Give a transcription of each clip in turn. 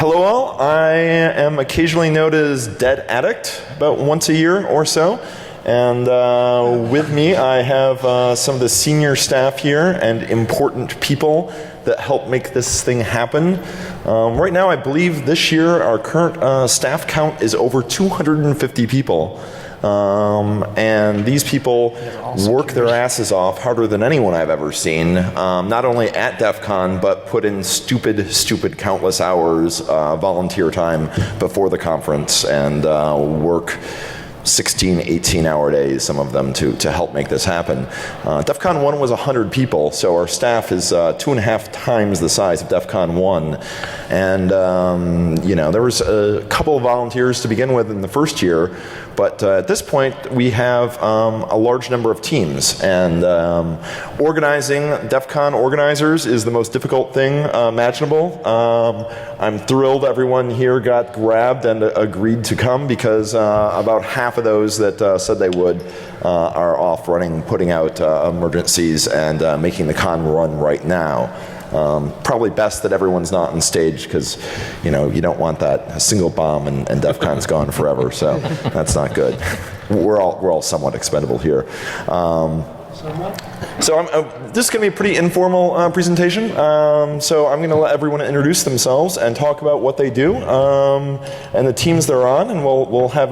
Hello all, I am occasionally known as Dead Addict, about once a year or so. And with me I have some of the senior staff here and important people that help make this thing happen. Right now I believe this year our current staff count is over 250 people. And these people work their asses off harder than anyone I've ever seen, not only at DEFCON, but put in stupid countless hours, volunteer time before the conference, and work 16, 18-hour days, some of them, to help make this happen. DEFCON 1 was 100 people, so our staff is 2.5 times the size of DEFCON 1. And, you know, there was a couple of volunteers to begin with in the first year, but at this point we have a large number of teams. And organizing DEFCON organizers is the most difficult thing imaginable. I'm thrilled everyone here got grabbed and agreed to come, because about half of those that said they would are off running, putting out emergencies and making the con run right now. Probably best that everyone's not on stage, because you know you don't want that single bomb and DEFCON's gone forever. So that's not good. We're all somewhat expendable here. So this is going to be a pretty informal presentation. So I'm going to let everyone introduce themselves and talk about what they do and the teams they're on, and we'll have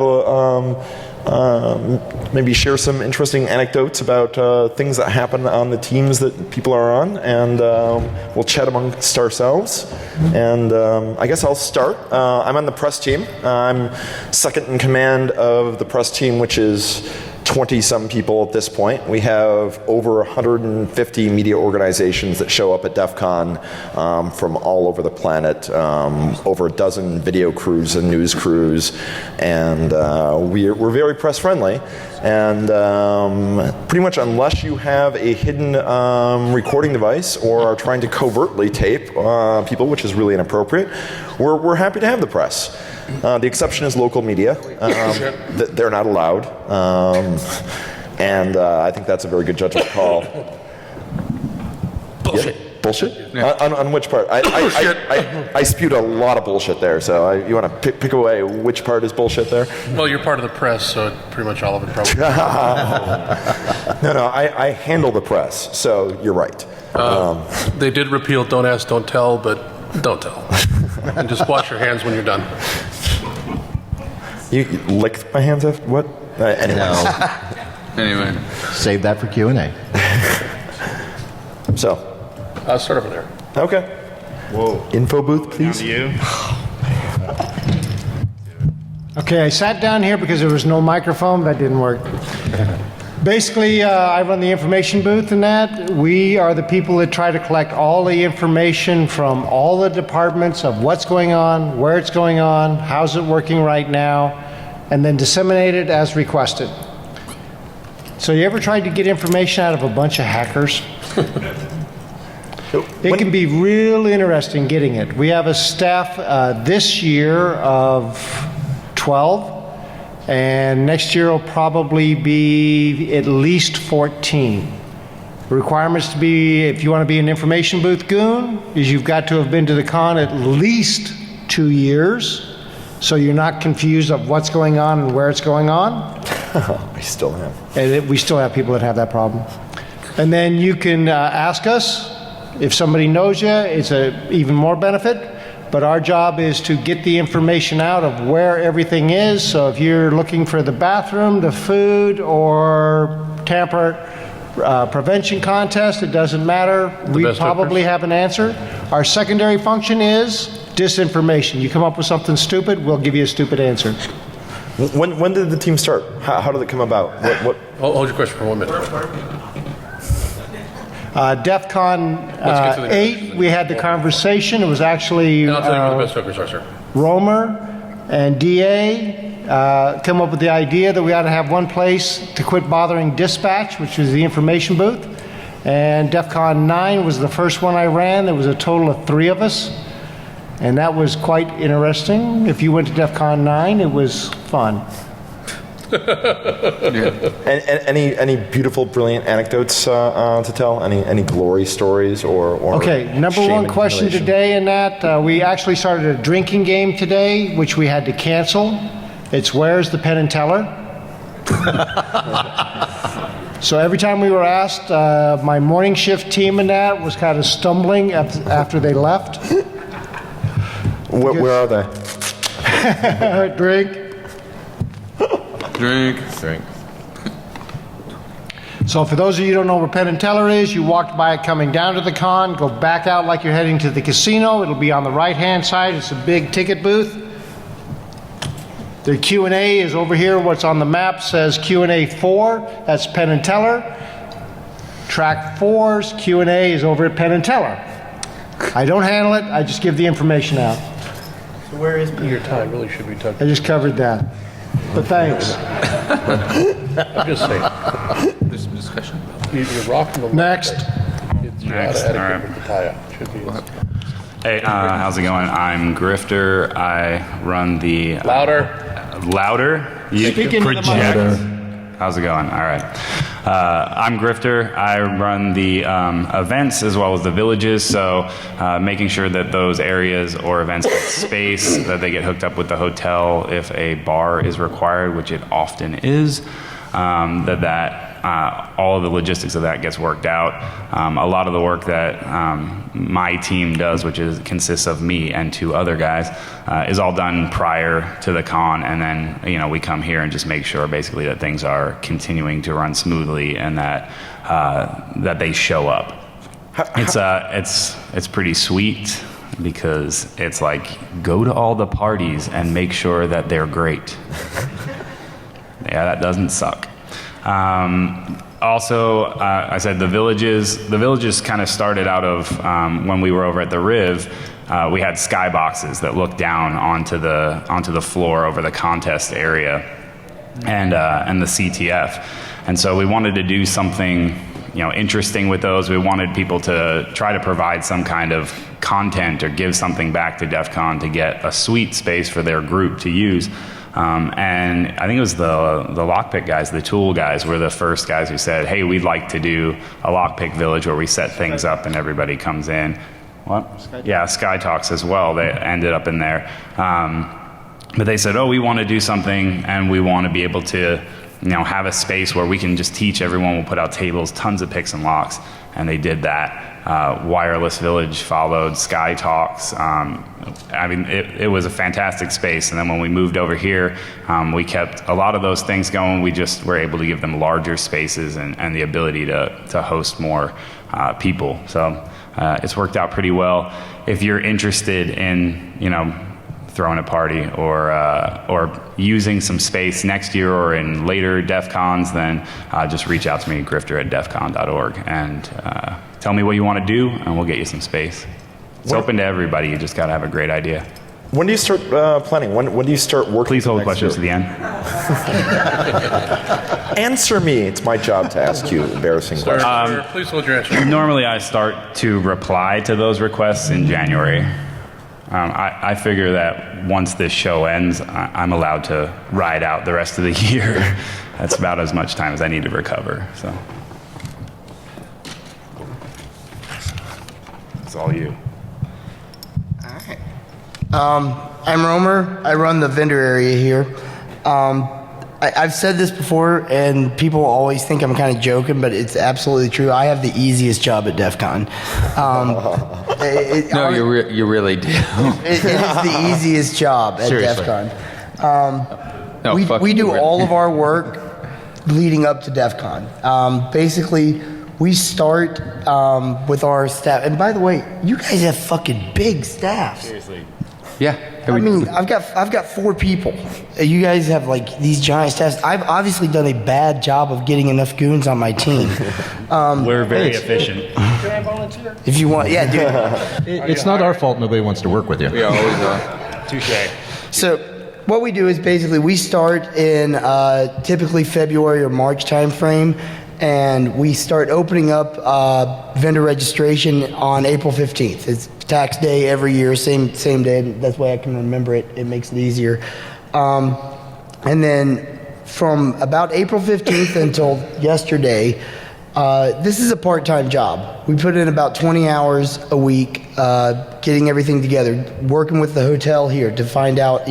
maybe share some interesting anecdotes about things that happen on the teams that people are on, and we'll chat amongst ourselves. And I guess I'll start. I'm on the press team. I'm second in command of the press team, which is 20-some people at this point. We have over 150 media organizations that show up at DEFCON from all over the planet, over a dozen video crews and news crews, and we're very press friendly. And pretty much unless you have a hidden recording device or are trying to covertly tape people, which is really inappropriate, we're happy to have the press. The exception is local media. They're not allowed. And I think that's a very good judgment call. Bullshit. Yeah. Bullshit? Yeah. On which part? I spewed a lot of bullshit there, so you want to pick away which part is bullshit there? Well, you're part of the press, so pretty much all of it probably. No, I handle the press, so you're right. They did repeal Don't Ask, Don't Tell, but don't tell. And just wash your hands when you're done. You licked my hands after what? Anyway. No. Anyway. Save that for Q&A. So. Start over there. Okay. Whoa. Info booth, please. Down to you. Okay, I sat down here because there was no microphone. That didn't work. Basically, I run the information booth in that. We are the people that try to collect all the information from all the departments of what's going on, where it's going on, how's it working right now, and then disseminate it as requested. So you ever tried to get information out of a bunch of hackers? It can be real interesting getting it. We have a staff this year of 12. And next year will probably be at least 14. The requirements to be, if you want to be an information booth goon, is you've got to have been to the con at least 2 years, so you're not confused of what's going on and where it's going on. We still have. And we still have people that have that problem. And then you can ask us. If somebody knows you, it's even more benefit. But our job is to get the information out of where everything is. So if you're looking for the bathroom, the food, or tamper prevention contest, it doesn't matter. We probably have an answer. Our secondary function is disinformation. You come up with something stupid, we'll give you a stupid answer. When did the team start? How did it come about? What? Hold your question for 1 minute. DEFCON 8, we had the conversation. It was actually And I'll tell you where the best hookers are, sir. Romer and DA come up with the idea that we ought to have one place to quit bothering dispatch, which was the information booth. And DEFCON 9 was the first one I ran. There was a total of 3 of us. And that was quite interesting. If you went to DEFCON 9, it was fun. Any beautiful, brilliant anecdotes to tell? Any glory stories or Okay, number shame one and question humiliation? today in that, we actually started a drinking game today, which we had to cancel. It's where's the Penn and Teller? So every time we were asked, my morning shift team in that was kind of stumbling after they left. Where are they? Drink. Drink. So for those of you who don't know where Penn and Teller is, you walked by it coming down to the con, go back out like you're heading to the casino. It'll be on the right-hand side. It's a big ticket booth. The Q&A is over here. What's on the map says Q&A 4. That's Penn and Teller. Track 4's Q&A is over at Penn and Teller. I don't handle it. I just give the information out. So where is Your time really should be touched. I just covered that. But thanks. I'm just saying. There's some discussion about that. You're rocking the Next. It's a lot of etiquette with the tie-up. Should be. Hey, how's it going? I'm Grifter. I run the... Louder? You Speak into the mic. project. How's it going? All right. I'm Grifter. I run the events as well as the villages, so making sure that those areas or events get space, that they get hooked up with the hotel if a bar is required, which it often is, all of the logistics of that gets worked out. A lot of the work that my team does, which consists of me and 2 other guys, is all done prior to the con, and then we come here and just make sure basically that things are continuing to run smoothly and that they show up. It's pretty sweet because it's like go to all the parties and make sure that they're great. Yeah, that doesn't suck. Also, I said the villages kind of started out of when we were over at the Riv. We had skyboxes that looked down onto the floor over the contest area and the CTF, and so we wanted to do something interesting with those. We wanted people to try to provide some kind of content or give something back to DEF CON to get a suite space for their group to use. And I think it was the lockpick guys, the tool guys, were the first guys who said, hey, we'd like to do a lockpick village where we set things up and everybody comes in. What? Yeah, Sky Talks as well. They ended up in there. But they said, oh, we want to do something and we want to be able to have a space where we can just teach everyone. We'll put out tables, tons of picks and locks. And they did that. Wireless Village followed, Sky Talks. It was a fantastic space. And then when we moved over here, we kept a lot of those things going. We just were able to give them larger spaces and the ability to host more people. So it's worked out pretty well. If you're interested in, throwing a party or using some space next year or in later DEF CONs, then just reach out to me, grifter@defcon.org, and tell me what you want to do, and we'll get you some space. It's open to everybody. You just got to have a great idea. When do you start planning? When do you start working? Please hold next questions to year? the end. Answer me. It's my job to ask you embarrassing questions. Sir, please hold your answer. Normally, I start to reply to those requests in January. I figure that once this show ends, I'm allowed to ride out the rest of the year. That's about as much time as I need to recover. So it's all you. I'm Romer. I run the vendor area here. I've said this before, and people always think I'm kind of joking, but it's absolutely true. I have the easiest job at DEF CON. No, you really do. It is the easiest job at Seriously. DEF CON. No, we do really. all of our work leading up to DEF CON. Basically, we start with our staff. And by the way, you guys have fucking big staffs. Seriously. Yeah. I mean, I've got 4 people. You guys have like these giant staffs. I've obviously done a bad job of getting enough goons on my team. We're very efficient. Can I volunteer? If you want, yeah, dude. It's not our fault nobody wants to work with you. We always are. Touche. So what we do is basically we start in typically February or March timeframe, and we start opening up vendor registration on April 15th. It's tax day every year, same day. That's why I can remember it. It makes it easier. And then from about April 15th until yesterday, this is a part-time job. We put in about 20 hours a week getting everything together, working with the hotel here to find out,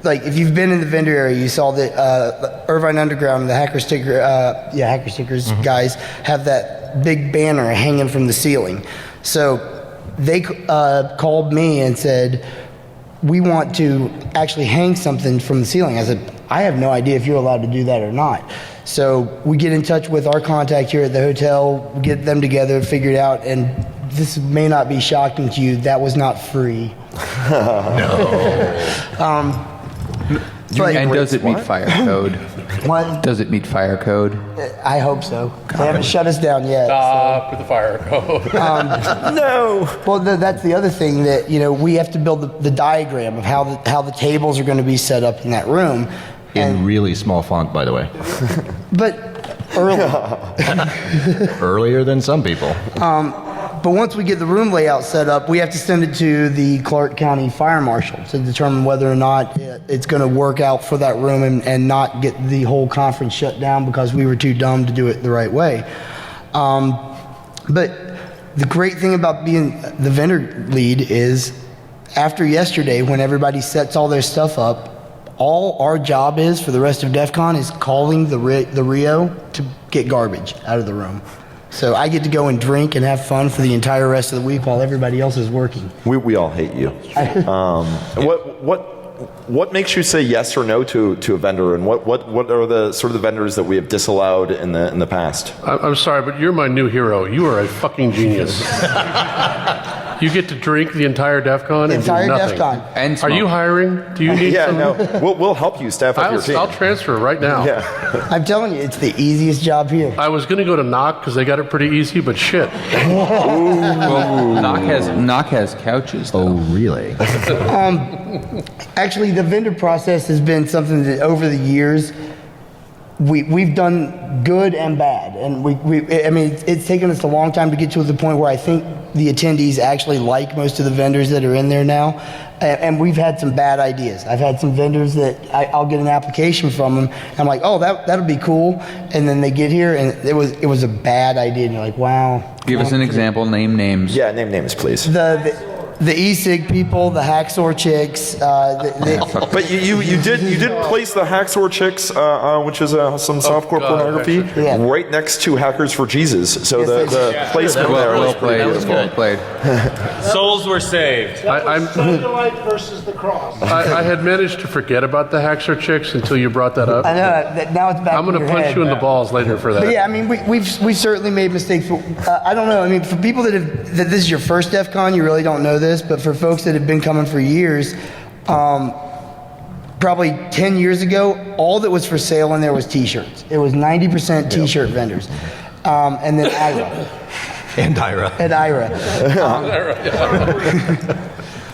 like if you've been in the vendor area, you saw that Irvine Underground, the Hacker Stickers guys have that big banner hanging from the ceiling. So they called me and said, we want to actually hang something from the ceiling. I said, I have no idea if you're allowed to do that or not. So we get in touch with our contact here at the hotel, get them together, figure it out, and this may not be shocking to you, that was not free. And does it meet fire code? What? Does it meet fire code? I hope so. They haven't shut us down yet. Stop with the fire code. No. Well, that's the other thing that we have to build the diagram of how the tables are going to be set up in that room. In really small font, by the way. But early. Earlier than some people. But once we get the room layout set up, we have to send it to the Clark County Fire Marshal to determine whether or not it's going to work out for that room and not get the whole conference shut down because we were too dumb to do it the right way. But the great thing about being the vendor lead is after yesterday, when everybody sets all their stuff up, all our job is for the rest of DEFCON is calling the Rio to get garbage out of the room. So I get to go and drink and have fun for the entire rest of the week while everybody else is working. We all hate you. What makes you say yes or no to a vendor, and what are the sort of the vendors that we have disallowed in the past? I'm sorry, but you're my new hero. You are a fucking genius. You get to drink the entire DEFCON and do nothing. DEFCON. And Are you hiring? Do you need some? No. We'll help you staff up your team. I'll transfer right now. Yeah. I'm telling you, it's the easiest job here. I was going to go to Knock because they got it pretty easy, but shit. Well, Knock has couches, though. Oh, really? Actually, the vendor process has been something that over the years we've done good and bad, and it's taken us a long time to get to the point where I think the attendees actually like most of the vendors that are in there now, and we've had some bad ideas. I've had some vendors that I'll get an application from them, and I'm like, oh, that'll be cool, and then they get here and it was a bad idea, and you're like, wow. Give us an example. Name names. Yeah, name names, please. The e-cig people, the hacksaw chicks. But you did place the Hacksaw Chicks, which is some softcore pornography, right next to Hackers for Jesus. So Yes, the placement there Well was played. pretty beautiful. Well played. Souls were saved. Sunlight versus the cross. I had managed to forget about the Hacksaw Chicks until you brought that up. I know that now it's back. I'm going to punch you in the balls later for that. But yeah, I mean, we've certainly made mistakes. But, I don't know. I mean, for people that this is your first DEFCON, you really don't know this. But for folks that have been coming for years, probably 10 years ago, all that was for sale in there was T-shirts. It was 90% T-shirt vendors, and then Ira. And Ira. And Ira.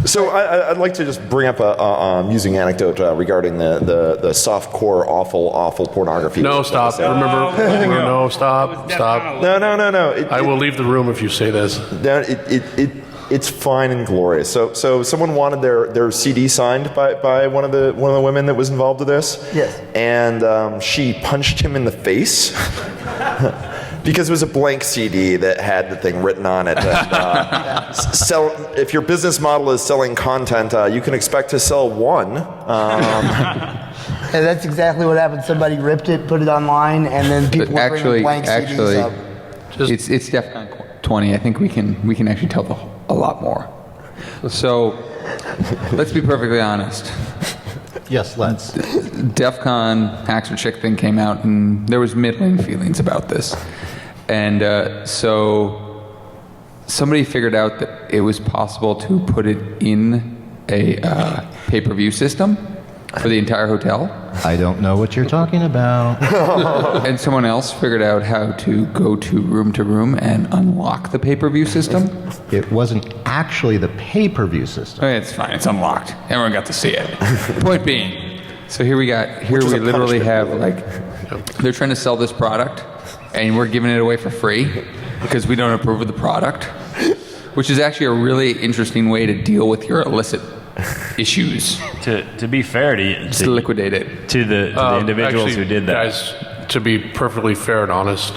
So I'd like to just bring up a amusing anecdote regarding the softcore awful pornography. No, stop. Remember, no, stop. No. I will leave the room if you say this. It's fine and glorious. So someone wanted their CD signed by one of the women that was involved with this. Yes. And she punched him in the face. Because it was a blank CD that had the thing written on it. And, if your business model is selling content, you can expect to sell one. And that's exactly what happened. Somebody ripped it, put it online, and then people were bringing blank CDs up. It's DEFCON 20. I think we can actually tell a lot more. So let's be perfectly honest. Yes, let's. DEFCON Hacksaw Chick thing came out, and there was middling feelings about this. And so somebody figured out that it was possible to put it in a pay-per-view system for the entire hotel. I don't know what you're talking about. And someone else figured out how to go to room and unlock the pay-per-view system. It wasn't actually the pay-per-view system. Okay, it's fine. It's unlocked. Everyone got to see it. Point being, so here we literally have they're trying to sell this product, and we're giving it away for free because we don't approve of the product, which is actually a really interesting way to deal with your illicit issues. To be fair Just to liquidate it. to the individuals Actually, who did that. Guys, to be perfectly fair and honest,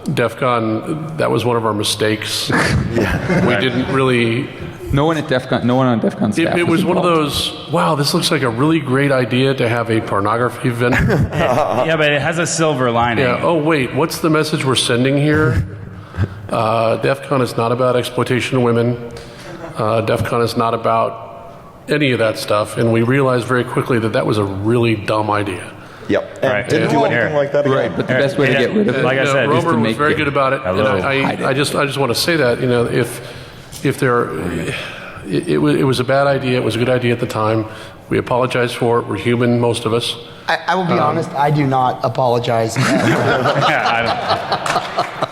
DEFCON, that was one of our mistakes. We didn't really. No one on DEFCON staff. It was one of involved. those. Wow, this looks like a really great idea to have a pornography vendor. Yeah, but it has a silver lining. Yeah. Oh wait, what's the message we're sending here? DEFCON is not about exploitation of women. DEFCON is not about any of that stuff, and we realized very quickly that that was a really dumb idea. Yep. And Right. didn't do anything like that again. Right, but the best way to get rid of it, Like I said, Romer is to was make very it. good about it. Hello. And I just want to say that, if there, it was a bad idea. It was a good idea at the time. We apologize for it. We're human, most of us. I will be honest, I do not apologize.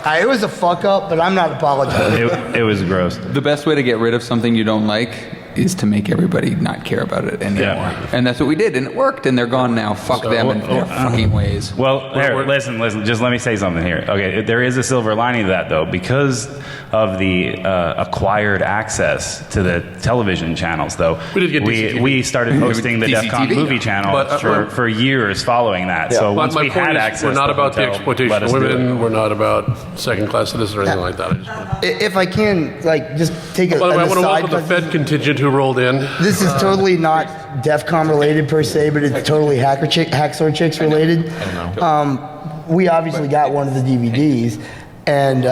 It was a fuck up, but I'm not apologizing. It was gross. the best way to get rid of something you don't like is to make everybody not care about it anymore. Yeah. And that's what we did, and it worked, and they're gone now. Fuck them and their fucking ways. Well, here, listen. Just let me say something here. Okay, there is a silver lining to that, though, because of the acquired access to the television channels. Though We did get DCTV. we started hosting the DCTV. DEFCON movie channel But, for years following that. So once my we point had is, access, we're not the about the hotel exploitation let of us do women. it. We're not about second-class citizens or anything like that. If I can, just take a, By the way, I an want to aside. welcome the Fed contingent who rolled in. This is totally not DEFCON related per se, but it's totally Hacksaw Chicks related. We obviously got one of the DVDs, and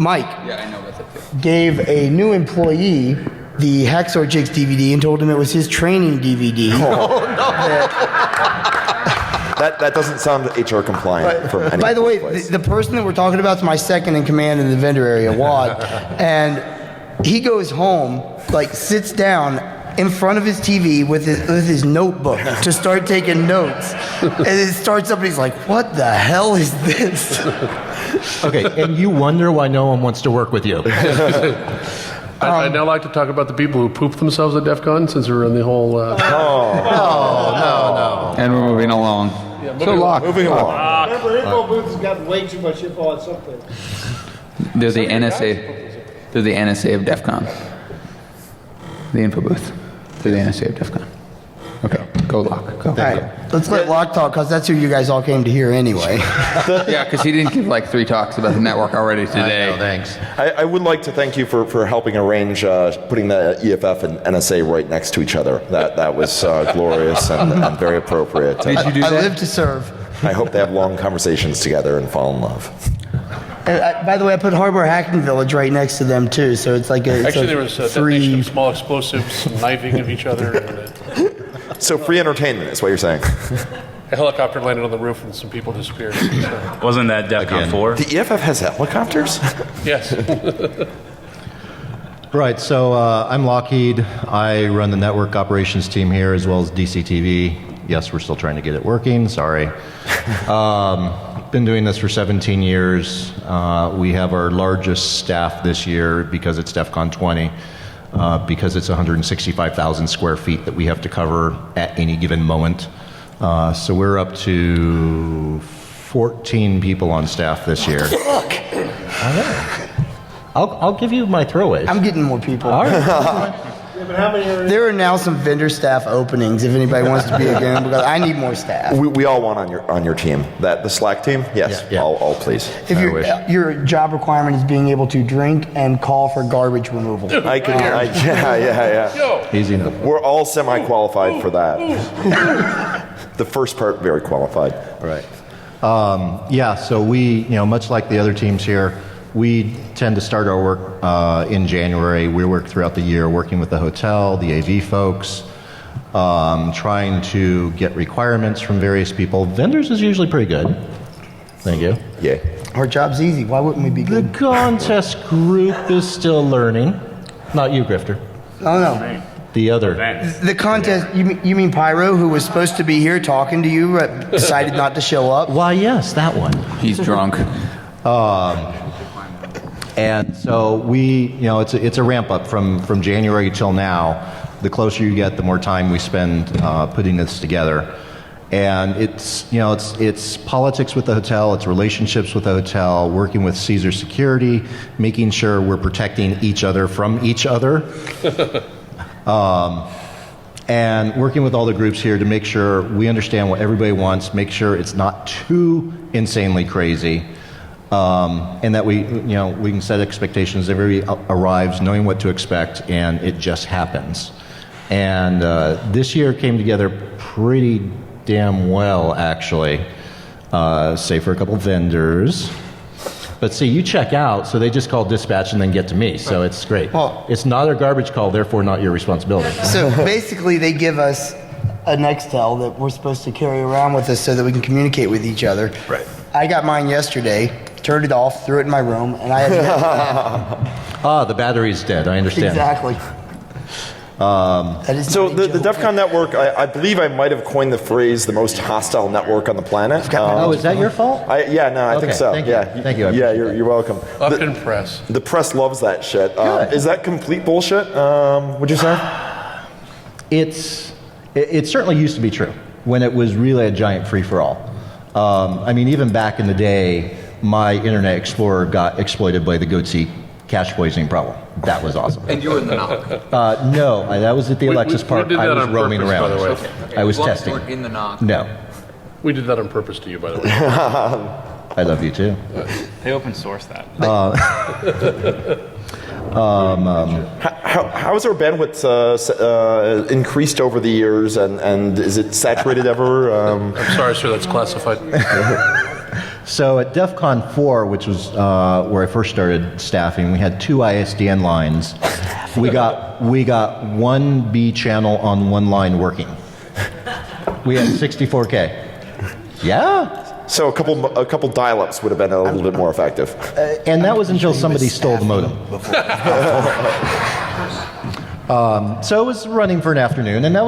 Mike Yeah, I know about that too. gave a new employee the Hacksaw Chicks DVD and told him it was his training DVD. That doesn't sound HR compliant from any By the way, place. the person that we're talking about is my second in command in the vendor area, Wad, and he goes home, sits down in front of his TV with his notebook to start taking notes, and it starts up, and he's like, "What the hell is this?" Okay, and you wonder why no one wants to work with you. I'd now like to talk about the people who pooped themselves at DEFCON, since we're in the whole. And we're moving along. So Locke, Moving along. Remember, info booth has got way too much info on something. they're the NSA. They're the NSA of DEFCON. The info booth. They're the NSA of DEFCON. Okay, go Locke. Go. All right, let's let Locke talk, because that's who you guys all came to hear anyway. Yeah, because he didn't give 3 talks about the network already today. Thanks. I would like to thank you for helping arrange putting the EFF and NSA right next to each other. That was glorious and very appropriate. Did you do I that? live to serve. I hope they have long conversations together and fall in love. And by the way, I put Harbor Hacking Village right next to them too, so it's like a Actually, there was a detonation three. of small explosives, some knifing of each other. And So free entertainment is what you're saying. a helicopter landed on the roof and some people disappeared. Wasn't that DEFCON 4? The EFF has helicopters? Yes. Right, so I'm Lockheed. I run the network operations team here as well as DCTV. Yes, we're still trying to get it working, sorry. Been doing this for 17 years. We have our largest staff this year because it's DEFCON 20, because it's 165,000 square feet that we have to cover at any given moment. So we're up to 14 people on staff this year. Fuck! I'll give you my throwaways. I'm getting more people. Yeah, but how many are There are now some vendor staff openings if anybody wants to be a game, because I need more staff. We all want on your team. The Slack team? Yes, Yeah. all please. If I your wish. your job requirement is being able to drink and call for garbage removal. I can. Yeah. Easy enough. We're all semi-qualified for that. The first part, very qualified. Right. Yeah, so we, much like the other teams here, we tend to start our work in January. We work throughout the year working with the hotel, the AV folks, trying to get requirements from various people. Vendors is usually pretty good. Thank you. Yay. Our job's easy. Why wouldn't we be The good? contest group is still learning. Not you, Grifter. Oh no. The other. The contest. You mean Pyro, who was supposed to be here talking to you, decided not to show up? Why, yes, that one. He's drunk. And so we, it's a ramp up from January till now. The closer you get, the more time we spend putting this together. And it's politics with the hotel, it's relationships with the hotel, working with Caesar security, making sure we're protecting each other from each other. And working with all the groups here to make sure we understand what everybody wants, make sure it's not too insanely crazy, and that we can set expectations. Everybody arrives knowing what to expect, and it just happens. And this year came together pretty damn well, actually, save for a couple vendors. But see, you check out, so they just call dispatch and then get to me, so it's great. Well, it's not a garbage call, therefore not your responsibility. So basically, they give us a Nextel that we're supposed to carry around with us so that we can communicate with each other. Right. I got mine yesterday, turned it off, threw it in my room, and I had The battery's dead, I understand. exactly. That is So not a the joke. DEFCON network, I believe I might have coined the phrase "the most hostile network on the planet." Oh, is that your fault? I think Okay, so. thank you. Yeah, Thank you, I Yeah, appreciate you're welcome. Upton Press. The press loves that shit. Good. Is that complete bullshit? Would you say? It certainly used to be true when it was really a giant free-for-all. I mean, even back in the day, my Internet Explorer got exploited by the goatsy cache poisoning problem. That was awesome. And you were in the knock. No, that was at the Alexis we Park. did I that was on roaming purpose, around. by the way. Okay. I was As long as testing. you weren't in the knock. No, We did that on purpose to you, by the way. I love you too. They open source that. How has our bandwidth increased over the years, and is it saturated ever? I'm sorry, sir, that's classified. So at DEFCON 4, which was where I first started staffing, we had 2 ISDN lines. We got one B channel on one line working. We had 64K. Yeah. So a couple dial-ups would have been a little bit more effective. And that was until somebody stole the modem. So it was running for an afternoon, and that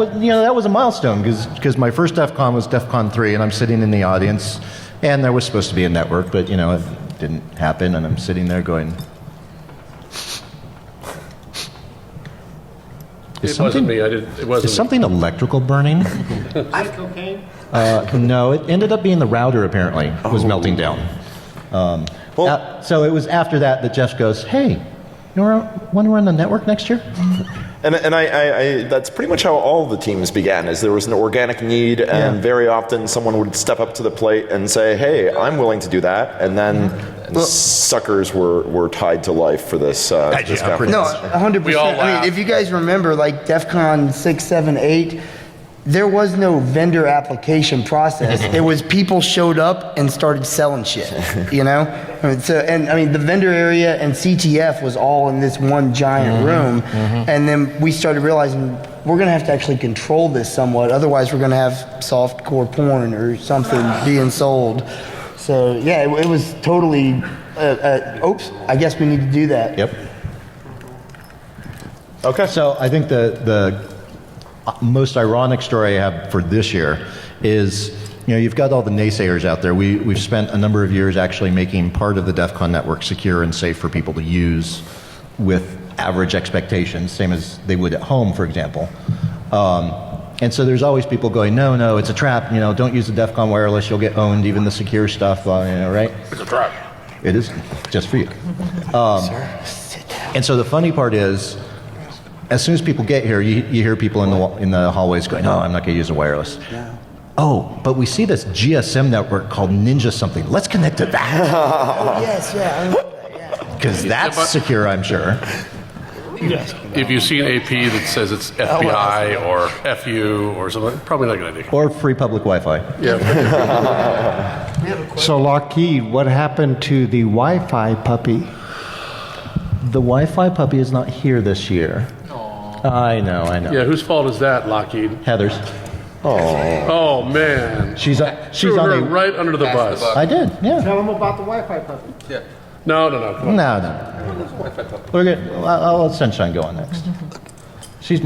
was a milestone because my first DEFCON was DEFCON 3, and I'm sitting in the audience, and there was supposed to be a network, but it didn't happen, and I'm sitting there going, It wasn't me. It wasn't Is something electrical burning? No, it ended up being the router. Apparently, was melting down. So it was after that Jeff goes, "Hey, you want to run the network next year?" And I that's pretty much how all the teams began. Is there was an organic need, and very often someone would step up to the plate and say, "Hey, I'm willing to do that," and then suckers were tied to life for this. This conference. No, 100%. We all I mean, laugh. if you guys remember, like DEFCON 6, 7, 8, there was no vendor application process. It was people showed up and started selling shit, I mean, the vendor area and CTF was all in this one giant room. And then we started realizing we're going to have to actually control this somewhat. Otherwise, we're going to have softcore porn or something being sold. So, yeah, it was totally, oops, I guess we need to do that. Yep. Okay. So I think the most ironic story I have for this year is, you've got all the naysayers out there. We've spent a number of years actually making part of the DEFCON network secure and safe for people to use with average expectations, same as they would at home, for example. And so there's always people going, no, it's a trap. Don't use the DEFCON wireless. You'll get owned. Even the secure stuff, right? It's a trap. It is just for you. And so the funny part is, as soon as people get here, you hear people in the hallways going, "No, I'm not going to use a wireless." No. Oh, but we see this GSM network called Ninja something. Let's connect to that Yes, yeah, I remember that, yeah. because that's secure, I'm sure. If you see an AP that says it's FBI or FU or something, probably not a good idea. Or free public Wi-Fi. Yeah. So Lockheed, what happened to the Wi-Fi puppy? The Wi-Fi puppy is not here this year. I know. Yeah, whose fault is that, Lockheed? Heather's. Oh, man. She's Threw on her a. right under the bus. I did. Yeah. Tell them about the Wi-Fi puppy. Yeah. No, come on. No. We're good. I'll let Sunshine go on next. She's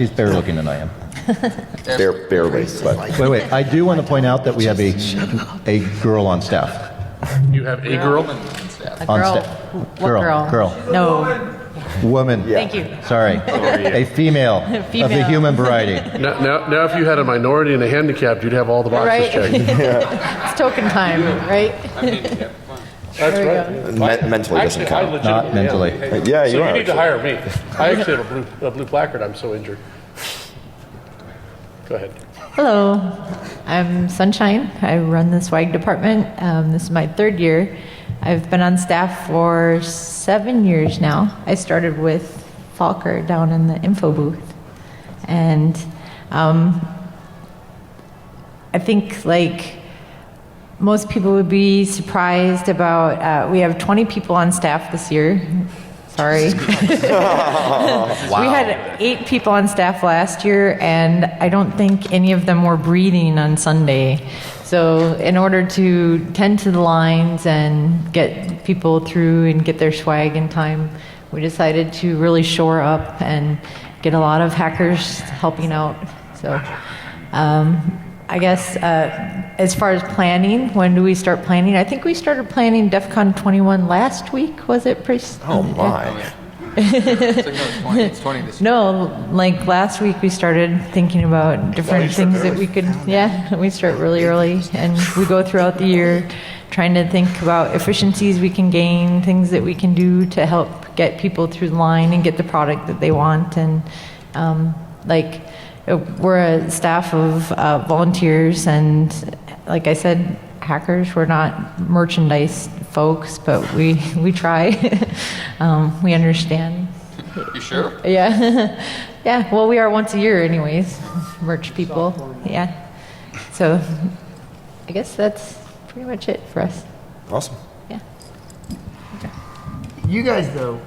better looking than I am. Barely, but Wait. I do want to point out that we have a girl on staff. You have a girl? A On girl. staff. What girl? Girl. No. Woman. Yeah. Thank you. Sorry. A female of the Female. human variety. Now, if you had a minority and a handicapped, you'd have all the boxes Right? checked. It's token time, right? That's There we right. Mentally doesn't Actually, I count. legitimately Not mentally. am. Yeah, So you are. need to actually. hire me. I actually have a blue placard. I'm so injured. Go ahead. Hello, I'm Sunshine. I run the swag department. This is my 3rd year. I've been on staff for 7 years now. I started with Falker down in the info booth. And I think like most people would be surprised about, we have 20 people on staff this year. Sorry. We had 8 people on staff last year, and I don't think any of them were breathing on Sunday. So in order to tend to the lines and get people through and get their swag in time, we decided to really shore up and get a lot of hackers helping out. So I guess as far as planning, when do we start planning? I think we started planning DEFCON 21 last week, was it, Priest? Oh my. It's 20 this year. No, like last week we started thinking about different things that we could, we start really early and we go throughout the year trying to think about efficiencies we can gain, things that we can do to help get people through the line and get the product that they want. And we're a staff of volunteers and like I said, hackers, we're not merchandise folks, but we try. We understand. You sure? Yeah. Yeah, well, we are once a year anyways, merch people. Yeah. So I guess that's pretty much it for us. Awesome. Yeah. You guys, though,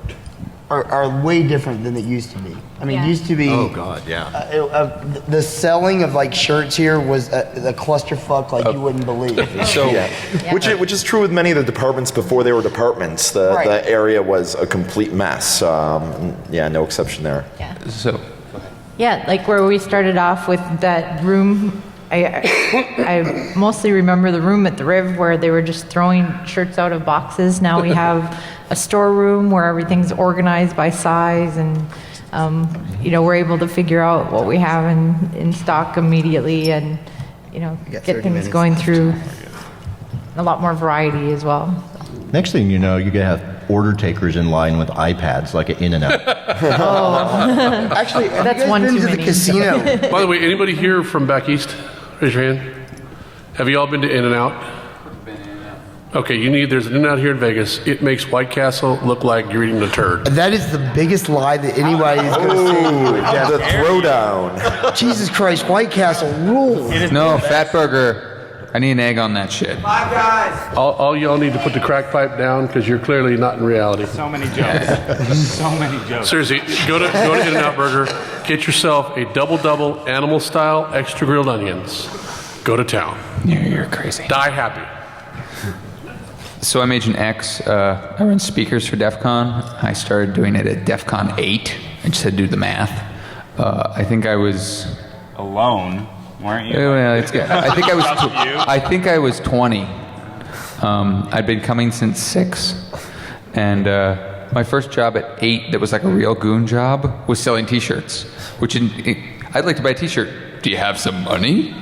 are way different than it used to be. I mean, Yeah. it used to be. Oh, God, yeah. The selling of like shirts here was the clusterfuck like you wouldn't believe. So, Yeah. Which is true with many of the departments before they were departments. Right. The area was a complete mess. Yeah, no exception there. Yeah. so Yeah, like where we started off with that room. I mostly remember the room at the Riv where they were just throwing shirts out of boxes. Now we have a storeroom where everything's organized by size, and we're able to figure out what we have in stock immediately, and get things going through a lot more variety as well. Next thing you know, you're going to have order takers in line with iPads like an In-N-Out. Actually, have That's you guys one been too to the many. casino? By the way, anybody here from back east? Raise your hand. Have you all been to In-N-Out? Okay, there's an In-N-Out here in Vegas. It makes White Castle look like you're eating a turd. That is the biggest lie that anybody is going to say. The throwdown. Jesus Christ, White Castle rules. no, Fat Burger. I need an egg on that shit. All y'all need to put the crack pipe down because you're clearly not in reality. So many jokes. So many jokes. Seriously, go to In-N-Out Burger, get yourself a double animal style extra grilled onions. Go to town. You're crazy. Die happy. So I'm Agent X. I run speakers for DEFCON. I started doing it at DEFCON 8. I just had to do the math. I think I was. Alone, weren't you? Well, it's good. I think I was. Just you? I think I was 20. I'd been coming since 6, and my first job at 8, that was like a real goon job, was selling T-shirts. I'd like to buy a T-shirt. Do you have some money?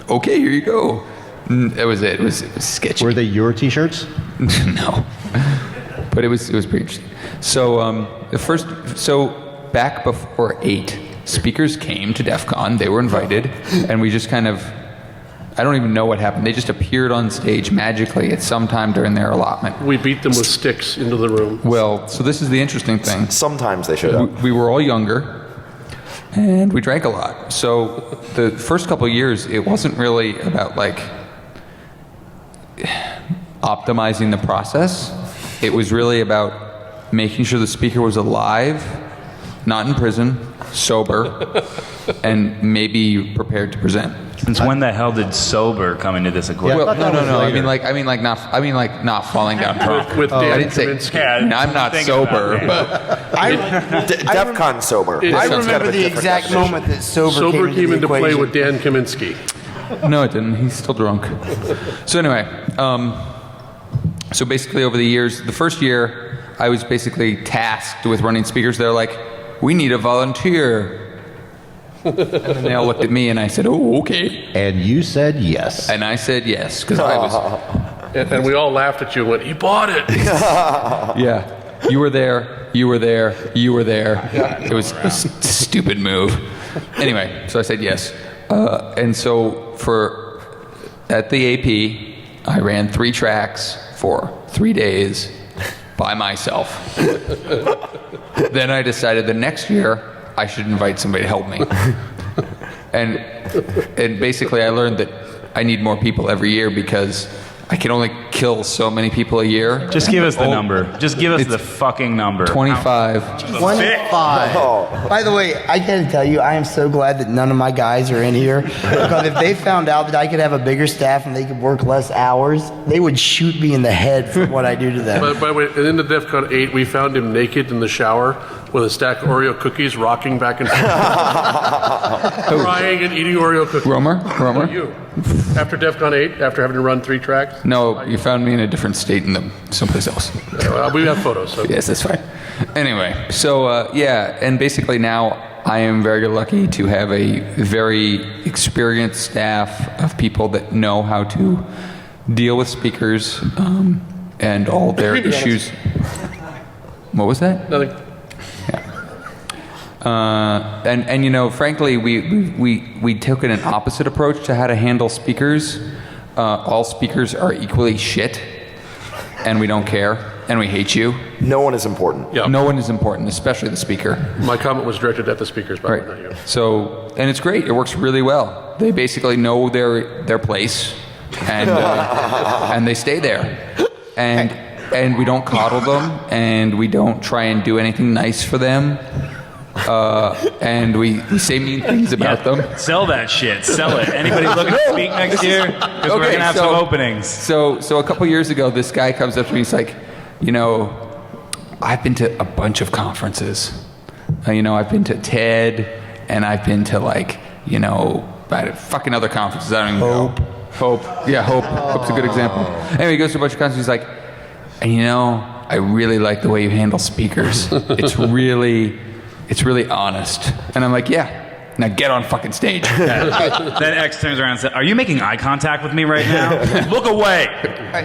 Okay, here you go. That was it. It was sketchy. Were they your T-shirts? No, but it was pretty interesting. So back before 8, speakers came to DEFCON. They were invited, and we just kind of, I don't even know what happened. They just appeared on stage magically at some time during their allotment. We beat them with sticks into the room. Well, so this is the interesting thing. Sometimes they should have. We were all younger, and we drank a lot. So the first couple of years, it wasn't really about like optimizing the process. It was really about making sure the speaker was alive, not in prison, sober, and maybe prepared to present. Since when the hell did sober come into this equation? Well, I thought that was no. I later. mean like not falling down drunk. With Dan I didn't say. Kaminsky. Yeah, I'm not thinking about sober, that. but DEFCON sober. It- I That's kind of remember a the different exact definition. moment that sober Sober came into the play equation. with Dan Kaminsky. no, it didn't. He's still drunk. So anyway, so basically over the years, the first year I was basically tasked with running speakers. They're like, we need a volunteer. And then they all looked at me and I said, oh, okay. And you said yes. And I said yes, because I was, And we all laughed at you and went, he bought it. yeah. You were there, you were there, you were there. It was a stupid move. Anyway, so I said yes. And so at the AP, I ran 3 tracks for 3 days by myself. Then I decided the next year I should invite somebody to help me. And basically I learned that I need more people every year because I can only kill so many people a year. Just give us the number. Just give us the fucking number. 25. 25. By the way, I gotta tell you, I am so glad that none of my guys are in here, because if they found out that I could have a bigger staff and they could work less hours, they would shoot me in the head for what I do to them. By the way, and in the DEFCON 8, we found him naked in the shower with a stack of Oreo cookies rocking back and forth. Crying and eating Oreo cookies. Romer? You. After DEFCON 8, after having to run 3 tracks? No, you found me in a different state in someplace else. We have photos. So. Yes, that's fine. Anyway, so yeah, and basically now I am very lucky to have a very experienced staff of people that know how to deal with speakers and all their issues. What was that? Nothing. And you know, frankly, we took an opposite approach to how to handle speakers. All speakers are equally shit, and we don't care, and we hate you. No one is important. Yeah. No one is important, especially the speaker. My comment was directed at the speakers, by the way, not you. So, and it's great. It works really well. They basically know their place, and and they stay there, and we don't coddle them, and we don't try and do anything nice for them. And we say mean things about them. Sell that shit. Sell it. Anybody looking to speak next year? Because we're going to have some openings. So a couple years ago, this guy comes up to me. He's like, you know, I've been to a bunch of conferences. You know, I've been to TED, and I've been to fucking other conferences. I don't even know. Hope. Yeah, Hope. Hope's a good example. Anyway, he goes to a bunch of conferences. He's like, and you know, I really like the way you handle speakers. It's really honest. And I'm like, yeah. Now get on fucking stage. Then X turns around and says, are you making eye contact with me right now? Look away.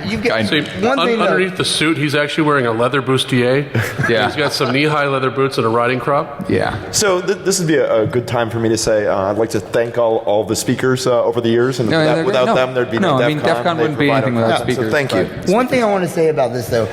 You've got See, one thing underneath the suit, he's actually wearing a leather bustier. Yeah. He's got some knee-high leather boots and a riding crop. Yeah. So this would be a good time for me to say I'd like to thank all the speakers over the years, and without them there'd be no DEFCON. I mean, DEFCON wouldn't be anything without speakers. So thank you. One thing I want to say about this, though,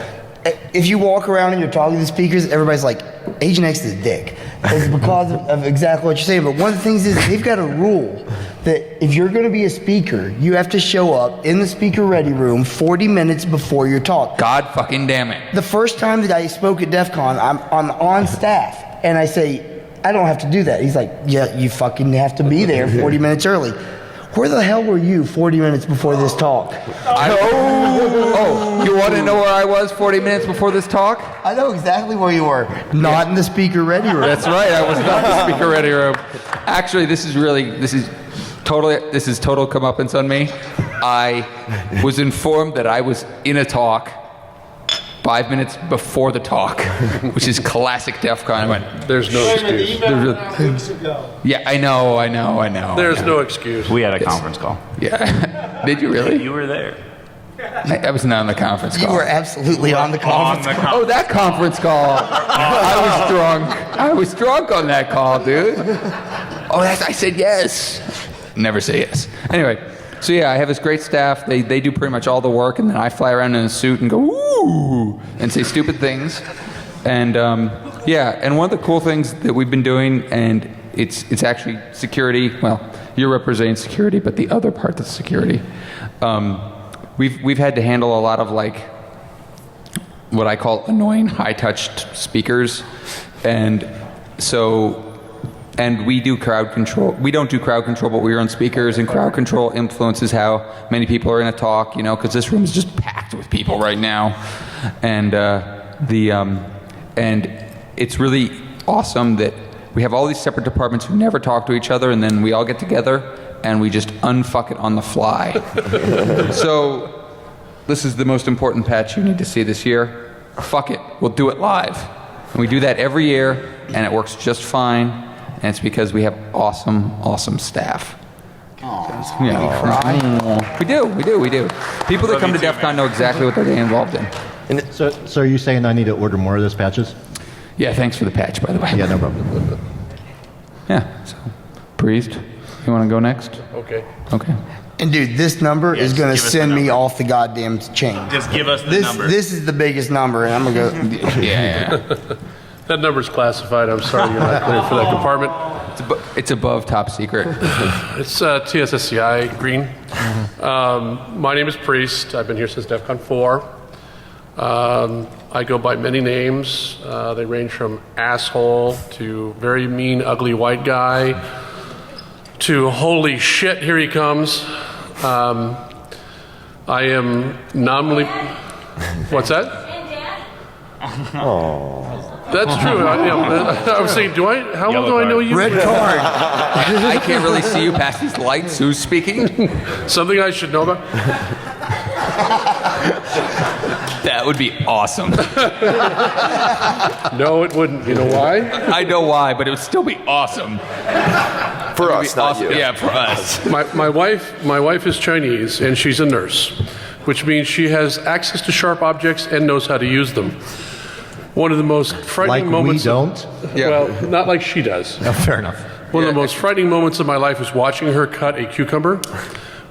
if you walk around and you're talking to speakers, everybody's like, Agent X is a dick. It's because of exactly what you're saying. But one of the things is they've got a rule that if you're going to be a speaker, you have to show up in the speaker ready room 40 minutes before your talk. God fucking damn it. The first time that I spoke at DEF CON, I'm on staff, and I say, I don't have to do that. He's like, yeah, you fucking have to be there 40 minutes early. Where the hell were you 40 minutes before this talk? You want to know where I was 40 minutes before this talk? I know exactly where you were. Not in the speaker ready room. That's right. I was not in the speaker ready room. Actually, this is total comeuppance on me. I was informed that I was in a talk 5 minutes before the talk, which is classic DEF CON. I went, There's no excuse. Weeks ago. yeah, I know. There's no excuse. We had a conference call. Yeah. Did you really? You were there. I was not on the conference call. You were absolutely on the conference call. Oh, that conference call. I was drunk on that call, dude. Oh, I said yes. Never say yes. Anyway, so yeah, I have this great staff. They do pretty much all the work, and then I fly around in a suit and go, ooh, and say stupid things. And yeah, and one of the cool things that we've been doing, and it's actually security. Well, you're representing security, but the other part that's security. We've had to handle a lot of what I call annoying high-touched speakers, and we do crowd control. We don't do crowd control, but we run speakers, and crowd control influences how many people are in a talk. You know, because this room is just packed with people right now, and and it's really awesome that we have all these separate departments who never talk to each other, and then we all get together and we just unfuck it on the fly. So this is the most important patch you need to see this year. fuck it, we'll do it live. And we do that every year, and it works just fine. And it's because we have awesome staff. Yeah. We do. People that come to DEF CON know exactly what they're getting involved in. So are you saying I need to order more of those patches? Yeah, thanks for the patch, by the way. Yeah, no problem. Yeah, so, Priest, you want to go next? Okay. Okay. And dude, this number is just going to give us the send me number. off the goddamn chain. Just give us the number. This is the biggest number, and I'm going to go. Yeah. That number's classified. I'm sorry you're not clear for that compartment. It's above top secret. It's TSSCI green. My name is Priest. I've been here since DEFCON 4. I go by many names. They range from asshole to very mean, ugly white guy to holy shit, here he comes. I am nominally. What's that? That's true. I was saying, how well do I know you? Red card. I can't really see you past these lights. Who's speaking? Something I should know about? That would be awesome. No, it wouldn't. You know why? I know why, but it would still be awesome. For us, not Awesome. you. Yeah, for us. My wife is Chinese, and she's a nurse, which means she has access to sharp objects and knows how to use them. One of the most frightening Like moments. we don't? Well, not like she does. No, fair enough. One of the most frightening moments of my life was watching her cut a cucumber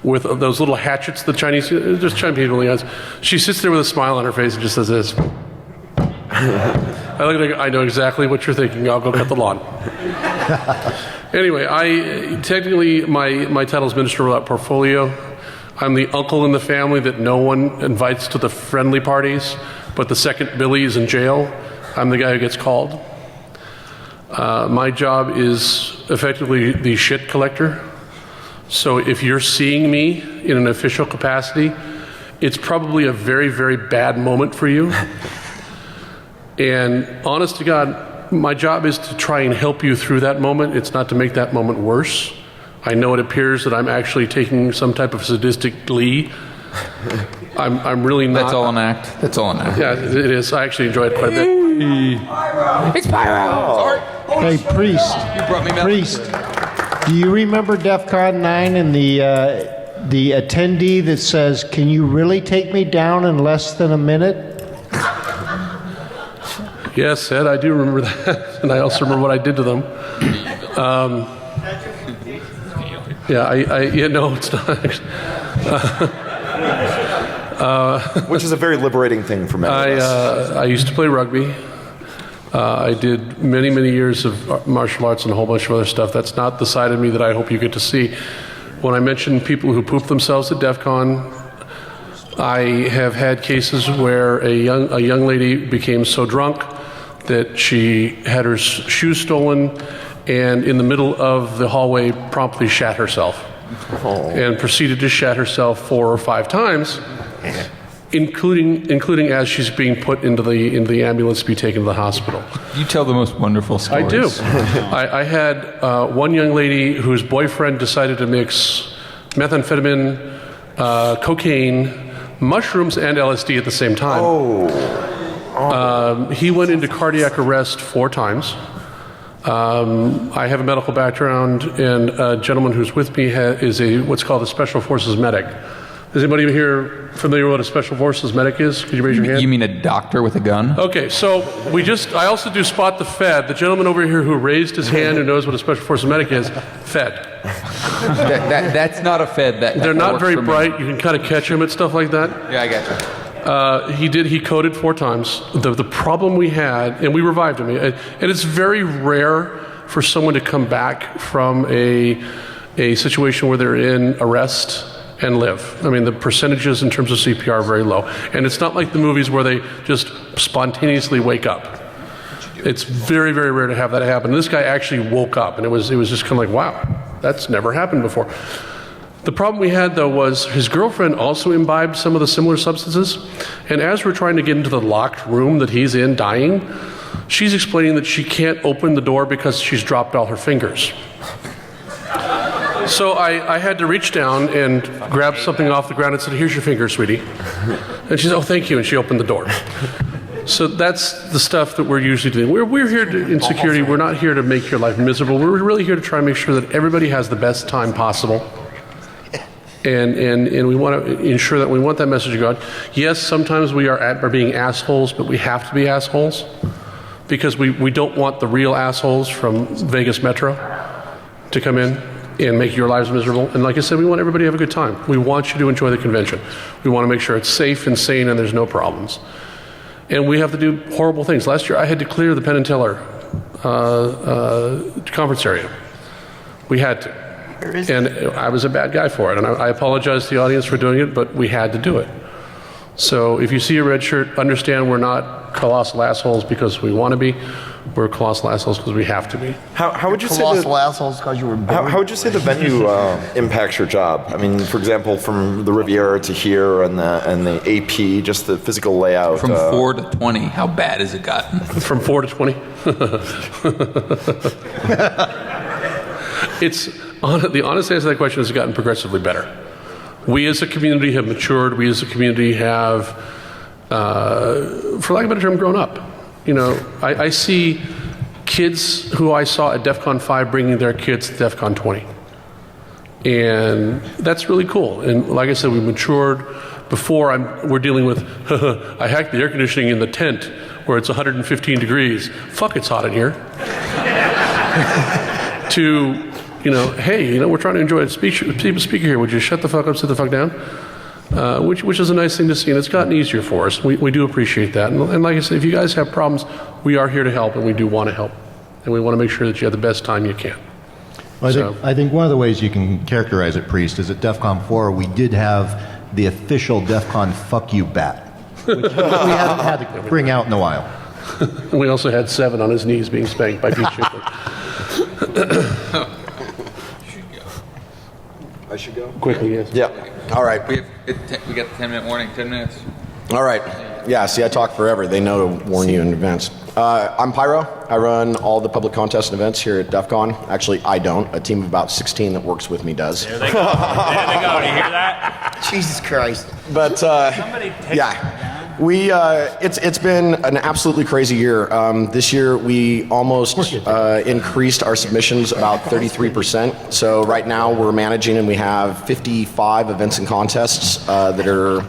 with those little hatchets the Chinese, just Chinese people use. She sits there with a smile on her face and just says this. I look at her, I know exactly what you're thinking. I'll go cut the lawn. Anyway, technically my title is Minister without Portfolio. I'm the uncle in the family that no one invites to the friendly parties, but the second Billy is in jail, I'm the guy who gets called. My job is effectively the shit collector. So if you're seeing me in an official capacity, it's probably a very, very bad moment for you. And honest to God, my job is to try and help you through that moment. It's not to make that moment worse. I know it appears that I'm actually taking some type of sadistic glee. I'm really not. That's all an act. That's all an act. Yeah, it is. I actually enjoy it quite a bit. It's Pyro. Sorry. Hey, Priest. You brought me Priest, do you remember DEFCON 9 and the attendee that says, "Can you really take me down in less than a minute?" Yes, Ed, I do remember that, and I also remember what I did to them. No, it's not. Which is a very liberating thing for many of us. I used to play rugby. I did many, many years of martial arts and a whole bunch of other stuff. That's not the side of me that I hope you get to see. When I mention people who poop themselves at DEF CON, I have had cases where a young lady became so drunk that she had her shoes stolen and in the middle of the hallway promptly shat herself. And proceeded to shat herself 4 or 5 times, including as she's being put into the ambulance to be taken to the hospital. You tell the most wonderful stories. I do. I had one young lady whose boyfriend decided to mix methamphetamine, cocaine, mushrooms, and LSD at the same time. He went into cardiac arrest 4 times. I have a medical background, and a gentleman who's with me is what's called a Special Forces medic. Is anybody here familiar with what a Special Forces medic is? Could you raise your hand? You mean a doctor with a gun? Okay, so I also do Spot the Fed. The gentleman over here who raised his hand who knows what a Special Forces medic is, Fed. That's not a Fed. They're not very bright. You can kind of catch them at stuff like that. Yeah, I got you. He coded 4 times. The problem we had, and we revived him, and it's very rare for someone to come back from a situation where they're in arrest and live. I mean, the percentages in terms of CPR are very low. And it's not like the movies where they just spontaneously wake up. It's very, very rare to have that happen. And this guy actually woke up, and it was just kind of like, wow, that's never happened before. The problem we had, though, was his girlfriend also imbibed some of the similar substances. And as we're trying to get into the locked room that he's in dying, she's explaining that she can't open the door because she's dropped all her fingers. So I had to reach down and grab something off the ground and said, "Here's your finger, sweetie." And she said, "Oh, thank you," and she opened the door. So that's the stuff that we're usually doing. We're here in security. We're not here to make your life miserable. We're really here to try and make sure that everybody has the best time possible. And we want to ensure that we want that message to go out. Yes, sometimes we are being assholes, but we have to be assholes because we don't want the real assholes from Vegas Metro to come in and make your lives miserable. And like I said, we want everybody to have a good time. We want you to enjoy the convention. We want to make sure it's safe and sane and there's no problems. And we have to do horrible things. Last year, I had to clear the Penn and Teller conference area. We had to. And I was a bad guy for it. And I apologize to the audience for doing it, but we had to do it. So if you see a red shirt, understand we're not colossal assholes because we want to be. We're colossal assholes because we have to be. How would you say Colossal assholes because you were born. how would you say the venue impacts your job? I mean, for example, from the Riviera to here and the AP, just the physical layout. From 4 to 20, how bad has it gotten? From 4 to 20? The honest answer to that question has gotten progressively better. We as a community have matured. We as a community have, for lack of a better term, grown up. You know, I see kids who I saw at DEFCON 5 bringing their kids to DEFCON 20. And that's really cool. And like I said, we matured. Before, we're dealing with, I hacked the air conditioning in the tent where it's 115 degrees. Fuck, it's hot in here. To, hey, we're trying to enjoy a speaker here. Would you shut the fuck up, sit the fuck down? Which is a nice thing to see, and it's gotten easier for us. We do appreciate that. And like I said, if you guys have problems, we are here to help, and we do want to help. And we want to make sure that you have the best time you can. Well, I think one of the ways you can characterize it, Priest, is at DEF CON 4, we did have the official DEF CON fuck you bat, which we haven't had to bring out in a while. And we also had 7 on his knees being spanked by Pete Schuler. I should go? Quickly, yes. Yeah. All right. We got the 10-minute warning, 10 minutes. All right. Yeah, see, I talk forever. They know to warn you in advance. I'm Pyro. I run all the public contests and events here at DEF CON. Actually, I don't. A team of about 16 that works with me does. There they go. There they go. Do you hear that? Jesus Christ. But, it's been an absolutely crazy year. This year, we almost increased our submissions about 33%. So right now, we're managing and we have 55 events and contests that are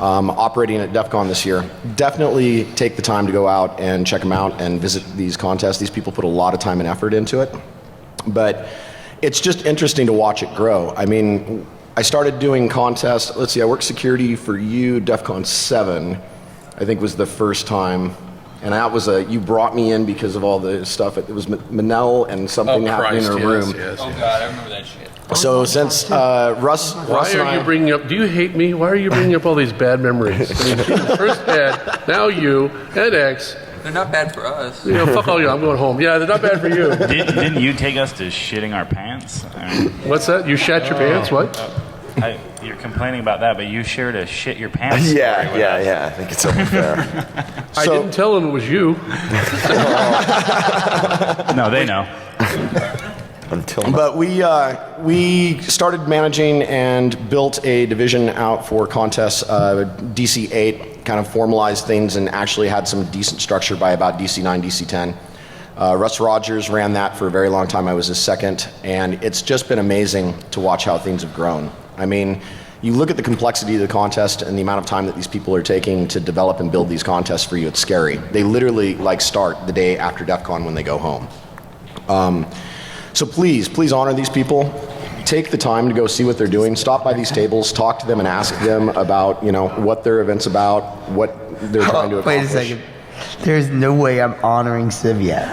operating at DEF CON this year. Definitely take the time to go out and check them out and visit these contests. These people put a lot of time and effort into it. But it's just interesting to watch it grow. I mean, I started doing contests. Let's see, I worked security for you, DEF CON 7, I think was the first time. And that was you brought me in because of all the stuff. It was Manel and something happening in a room. Yes. Oh, God, I remember that shit. So since Russ Why and are you bringing up, do you hate me? Why are you bringing up all these bad memories? I mean, first Ed, now you, and X. They're not bad for us. Fuck all you, I'm going home. Yeah, they're not bad for you. Didn't you take us to shitting our pants? I mean, What's that? You shat your pants? What? you're complaining about that, but you shared a shit your pants story Yeah, with us. I think it's only fair. I didn't tell them it was you. No, they know. But we started managing and built a division out for contests. DC 8 kind of formalized things and actually had some decent structure by about DC 9, DC 10. Russ Rogers ran that for a very long time. I was his second, and it's just been amazing to watch how things have grown. I mean, you look at the complexity of the contest and the amount of time that these people are taking to develop and build these contests for you. It's scary. They literally start the day after DEF CON when they go home. So please honor these people. Take the time to go see what they're doing. Stop by these tables, talk to them, and ask them about what their event's about, what they're trying to accomplish. Wait a second. There's no way I'm honoring Civ yet.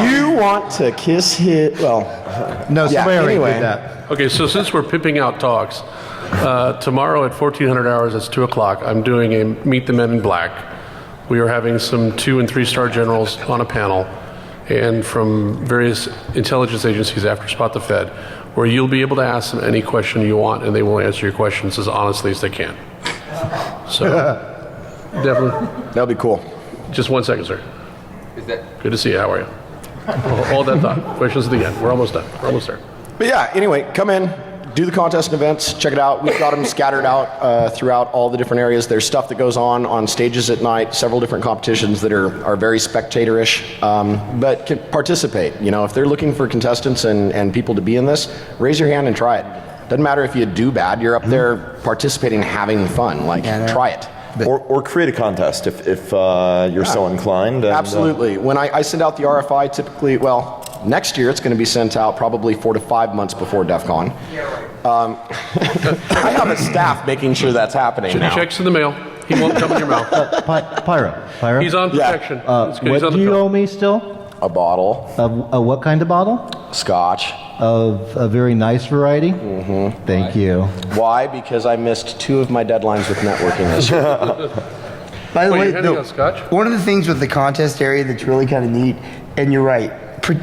You want to kiss his? Well, No, somebody already anyway. did that. Okay, so since we're pimping out talks, tomorrow at 1400 hours, that's 2 o'clock, I'm doing a Meet the Men in Black. We are having some 2- and 3-star generals on a panel, and from various intelligence agencies after Spot the Fed, where you'll be able to ask them any question you want, and they will answer your questions as honestly as they can. So, definitely. That'll be cool. Just 1 second, sir. Is that Good to see you. How are you? Hold that thought. Questions at the end. We're almost done. We're almost there. But yeah, anyway, come in, do the contest and events. Check it out. We've got them scattered out throughout all the different areas. There's stuff that goes on stages at night, several different competitions that are very spectator-ish, but can participate. You know, if they're looking for contestants and people to be in this, raise your hand and try it. Doesn't matter if you do bad, you're up there participating, having fun. Like, try it. Or create a contest if you're so inclined. And, absolutely. When I send out the RFI, typically, well, next year it's going to be sent out probably 4 to 5 months before DEFCON. I have a staff making sure that's happening now. Checks in the mail. He won't come in your mouth. Pyro. He's on protection. What do you owe me still? A bottle. Of what kind of bottle? Scotch. Of a very nice variety? Mm-hmm. Thank you. Why? Because I missed 2 of my deadlines with networking this year. By the way, handing out scotch? one of the things with the contest area that's really kind of neat, and you're right,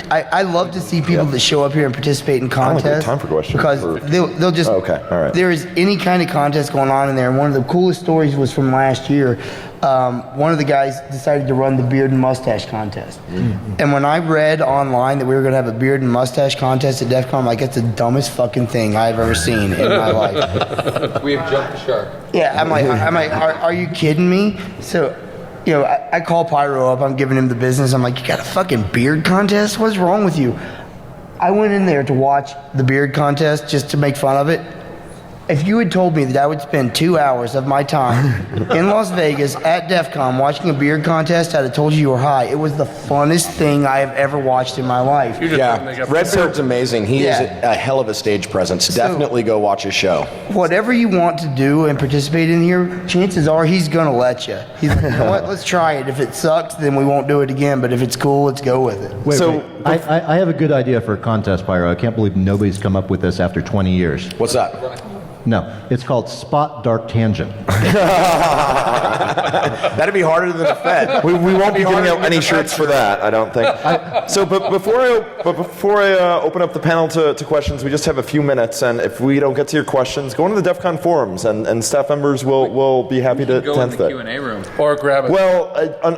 I love to see people that show up here and participate in contests. I don't think we have time for questions. Because they'll just, okay, all right. There is any kind of contest going on in there. And one of the coolest stories was from last year. One of the guys decided to run the beard and mustache contest. Mm-hmm. And when I read online that we were going to have a beard and mustache contest at DEFCON, I'm like, that's the dumbest fucking thing I've ever seen in my life. We have jumped the shark. Yeah, I'm like, are you kidding me? So, you know, I call Pyro up. I'm giving him the business. I'm like, you got a fucking beard contest? What's wrong with you? I went in there to watch the beard contest just to make fun of it. If you had told me that I would spend 2 hours of my time in Las Vegas at DEFCON watching a beard contest, I'd have told you were high. It was the funnest thing I have ever watched in my life. Yeah, Redbeard's amazing. He is a hell of a stage presence. Definitely go watch his show. Whatever you want to do and participate in here, chances are he's going to let you. He's like, you know what, let's try it. If it sucks, then we won't do it again. But if it's cool, let's go with it. Wait. I have a good idea for a contest, Pyro. I can't believe nobody's come up with this after 20 years. What's that? No, it's called Spot Dark Tangent. That'd be harder than the Fed. We won't be giving out any shirts for that, I don't think. But before I open up the panel to questions, we just have a few minutes, and if we don't get to your questions, go into the DEF CON forums, and staff members will be happy to go in the that. Q&A room. Or grab it. Well,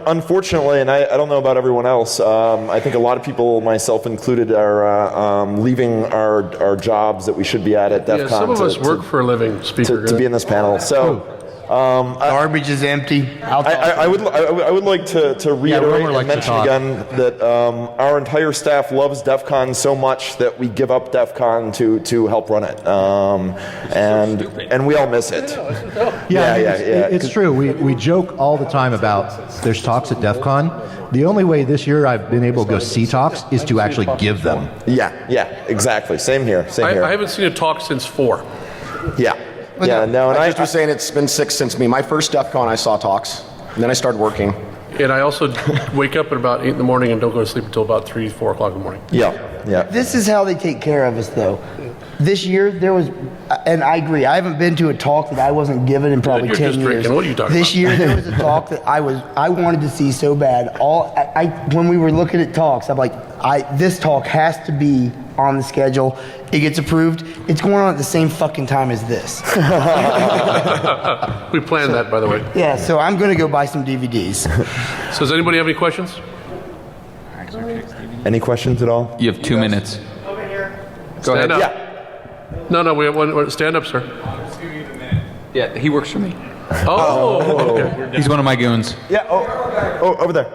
unfortunately, and I don't know about everyone else, I think a lot of people, myself included, are leaving our jobs that we should be at DEF CON. Some of us work for a living, speaker. To be in this panel. So garbage is empty. I would like to reiterate and mention again that our entire staff loves DEF CON so much that we give up DEF CON to help run it, and we all miss it. It's true. We joke all the time about there's talks at DEF CON. The only way this year I've been able to go see talks is to actually give them. Yeah, exactly. Same here. I haven't seen a talk since 4. Yeah. And I just was saying it's been 6 since me. My first DEF CON, I saw talks, and then I started working. And I also wake up at about 8 in the morning and don't go to sleep until about 3, 4 o'clock in the morning. Yeah. This is how they take care of us, though. This year, there was, and I agree, I haven't been to a talk that I wasn't given in probably 10 years. Drinking. What are you talking this about? year, there was a talk that I wanted to see so bad. When we were looking at talks, I'm like, this talk has to be on the schedule. It gets approved. It's going on at the same fucking time as this. We planned that, by the way. Yeah, so I'm going to go buy some DVDs. So does anybody have any questions? Any questions at all? You have 2 minutes. Go Stand ahead. up. Yeah. No, we have one. Stand up, sir. Yeah, he works for me. Oh, okay. He's one of my goons. Yeah. Oh, over there.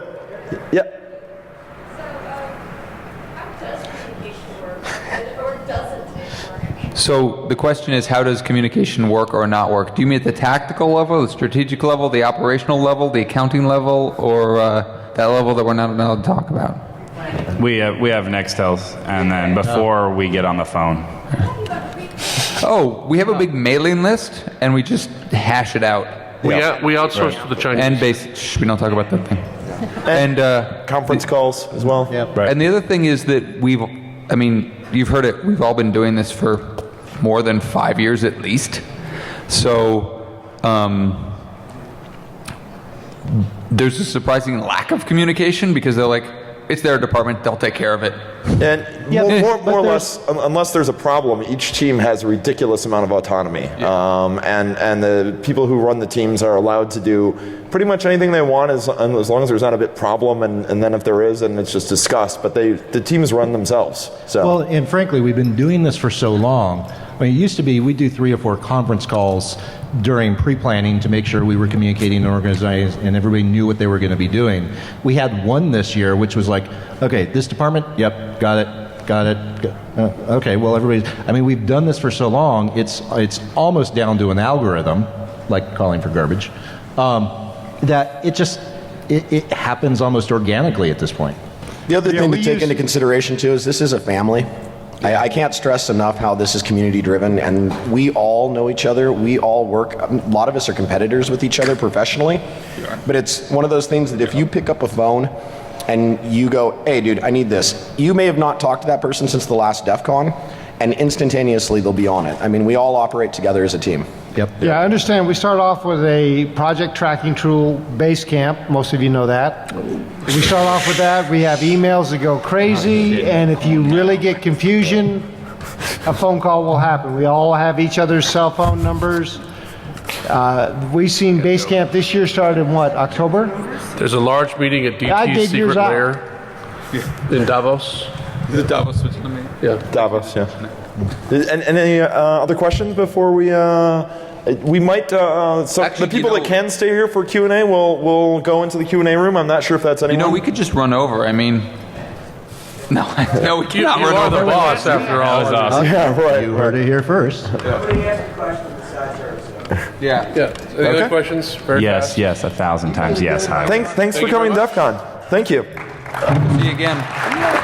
Yeah. So the question is, how does communication work or not work? Do you mean at the tactical level, the strategic level, the operational level, the accounting level, or that level that we're not allowed to talk about? We have Nextels, and then before we get on the phone. Oh, we have a big mailing list, and we just hash it out. We outsource to the Chinese. And we don't talk about that thing. And conference calls as well. Yeah. Right. And the other thing is that you've heard it, we've all been doing this for more than 5 years at least. So there's a surprising lack of communication because they're like, it's their department, they'll take care of it. And more or less, unless there's a problem, each team has a ridiculous amount of autonomy. Yeah. And the people who run the teams are allowed to do pretty much anything they want as long as there's not a big problem. And then if there is, then it's just discussed. But the teams run themselves. So. Well, and frankly, we've been doing this for so long. mean, it used to be we'd do 3 or 4 conference calls during pre-planning to make sure we were communicating and organizing and everybody knew what they were going to be doing. We had one this year, which was like, okay, this department, yep, got it. Okay, well, everybody's, I mean, we've done this for so long, it's almost down to an algorithm, like calling for garbage, that it happens almost organically at this point. The other thing to take into consideration too is this is a family. I can't stress enough how this is community driven, and we all know each other. We all work. A lot of us are competitors with each other professionally, but it's one of those things that if you pick up a phone and you go, hey dude, I need this, you may have not talked to that person since the last DEF CON, and instantaneously they'll be on it. I mean, we all operate together as a team. Yep. Yeah, I understand. We start off with a project tracking tool, Basecamp. Most of you know that. We start off with that. We have emails that go crazy, and if you really get confusion, a phone call will happen. We all have each other's cell phone numbers. We've seen Basecamp this year started in what, October? There's a large meeting at I DT's did secret yours out. lair in Davos. The Davos, Switzerland. Yeah. Davos, yeah. And any other questions before we might, so Actually, the people that can stay here for Q&A will go into the Q&A room. I'm not sure if that's anyone. You know, we could just run over. I mean, no, we You cannot run are over. the boss, after all. That was awesome. Yeah, right. You heard it here first. Yeah. Yeah. Any other questions? Very fast. Yes, 1,000 times yes. Hi. Thanks for you coming to very DEF CON. Thank you. See you again.